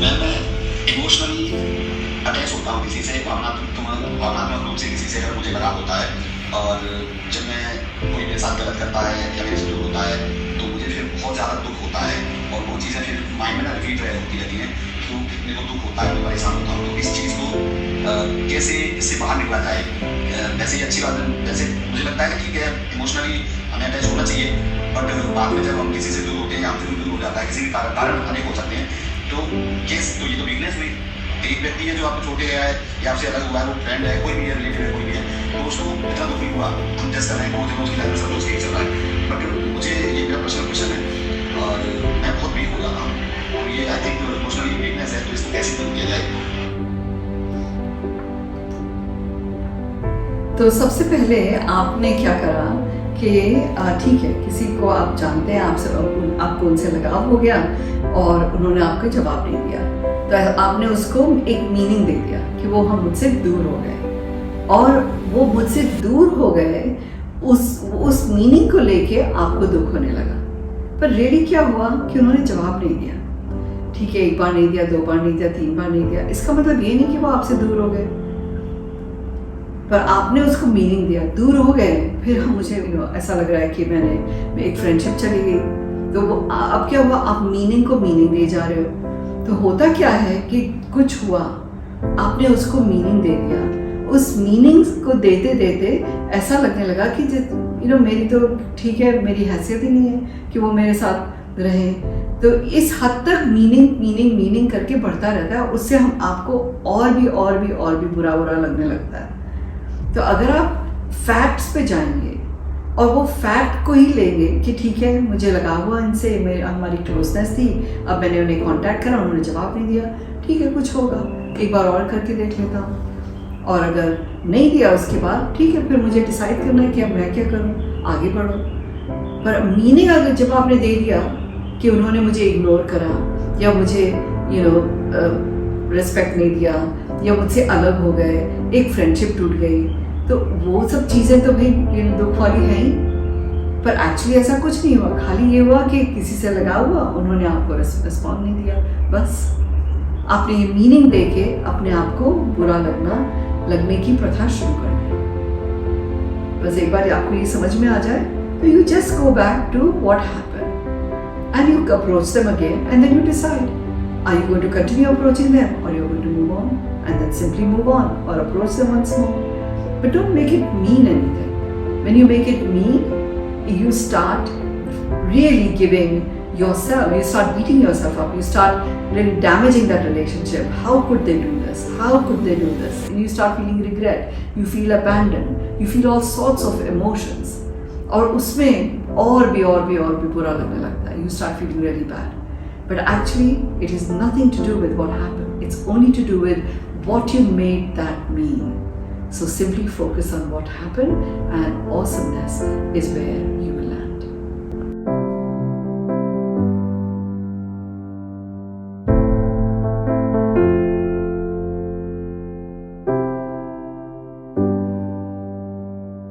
मैं emotionally attach होता हूँ किसी से, भावनात्मक रूप से किसी से अगर मुझे लगाव होता है, और जब मैं कोई मेरे साथ गलत करता है या मेरे से दूर होता है तो मुझे फिर बहुत ज़्यादा दुख होता है, और वो चीज़ें फिर माइंड में ना रिपीट होती रहती हैं। क्यों मेरे को दुख होता है, मैं परेशान होता हूँ, तो इस चीज़ को कैसे इससे बाहर निकला जाए। वैसे ही अच्छी बात है, वैसे मुझे लगता है कि ठीक है इमोशनली हमें अटैच होना चाहिए, बट बाद में जब हम किसी से दूर होते हैं या हमसे दूर हो जाता है, किसी भी कारण अनेक हो सकते हैं, तो तो ये तो वीकनेस हुई। एक व्यक्ति है जो आपको छोड़ के गया है या आपसे अलग हुआ है, वो फ्रेंड है, कोई भी है, रिलेटिव है, कोई भी है, तो उसको इतना दुख नहीं हुआ। हम जस्ट कर रहे हैं रोज उसकी लाइफ में सब रोज यही चल रहा है, बट मुझे ये मेरा पर्सनल क्वेश्चन है और मैं बहुत वीक हो जाता हूँ, और ये आई थिंक इमोशनली वीकनेस है, तो इसको कैसे दूर किया जाए। तो सबसे पहले आपने क्या करा कि ठीक है, किसी को आप जानते हैं, आपको उनसे लगाव हो गया और उन्होंने आपको जवाब नहीं दिया, तो आपने उसको एक मीनिंग दे दिया कि वो हम मुझसे दूर हो गए, और वो मुझसे दूर हो गए उस मीनिंग को लेके आपको दुख होने लगा। पर रियली क्या हुआ कि उन्होंने जवाब नहीं दिया। ठीक है, एक बार नहीं दिया, 2 बार नहीं दिया, 3 बार नहीं दिया, इसका मतलब ये नहीं कि वो आपसे दूर हो गए, पर आपने उसको मीनिंग दिया। दूर हो गए, फिर मुझे ऐसा लग रहा है कि मैं एक फ्रेंडशिप चली गई, तो वो अब क्या हुआ, आप मीनिंग को मीनिंग दे जा रहे हो। तो होता क्या है कि कुछ हुआ, आपने उसको मीनिंग दे दिया, उस मीनिंग को देते देते ऐसा लगने लगा कि मेरी तो ठीक है, मेरी हैसियत ही नहीं है कि वो मेरे साथ रहे। तो इस हद तक मीनिंग करके बढ़ता रहता है, उससे आपको और भी बुरा लगने लगता है। तो अगर आप फैक्ट्स पे जाएंगे और वो फैक्ट को ही लेंगे कि ठीक है, मुझे लगा हुआ इनसे, हमारी क्लोजनेस थी, अब मैंने उन्हें कांटेक्ट करा, उन्होंने जवाब नहीं दिया, ठीक है कुछ होगा, एक बार और करके देख लेता हूँ, और अगर नहीं दिया उसके बाद ठीक है, फिर मुझे डिसाइड करना है कि अब मैं क्या करूँ, आगे बढ़ो। पर मीनिंग अगर जब आपने दे दिया कि उन्होंने मुझे इग्नोर करा, या मुझे रिस्पेक्ट नहीं दिया, या मुझसे अलग हो गए, एक फ्रेंडशिप टूट गई, तो वो सब चीज़ें तो भाई दुख वाली है ही। पर एक्चुअली ऐसा कुछ नहीं हुआ, खाली ये हुआ कि किसी से लगा हुआ, उन्होंने आपको रिस्पॉन्ड नहीं दिया, बस आपने ये मीनिंग देके अपने आप को बुरा लगने की प्रथा शुरू कर दी। बस एक बार आपको ये समझ में आ जाए तो you just go back to what happened and you approach them again, and then you decide, are you going to continue approaching them, or you're going to move on, and then simply move on or approach them once more. But don't make it mean anything. When you make it mean, you start really giving yourself, you start beating yourself up, you start really damaging that relationship. How could they do this? How could they do this? And you start feeling regret, you feel abandoned, you feel all sorts of emotions. और उसमें और भी बुरा लगने लगता है. You start feeling really bad. But actually, it has nothing to do with what happened. It's only to do with what you made that mean. So simply focus on what happened, and awesomeness is where you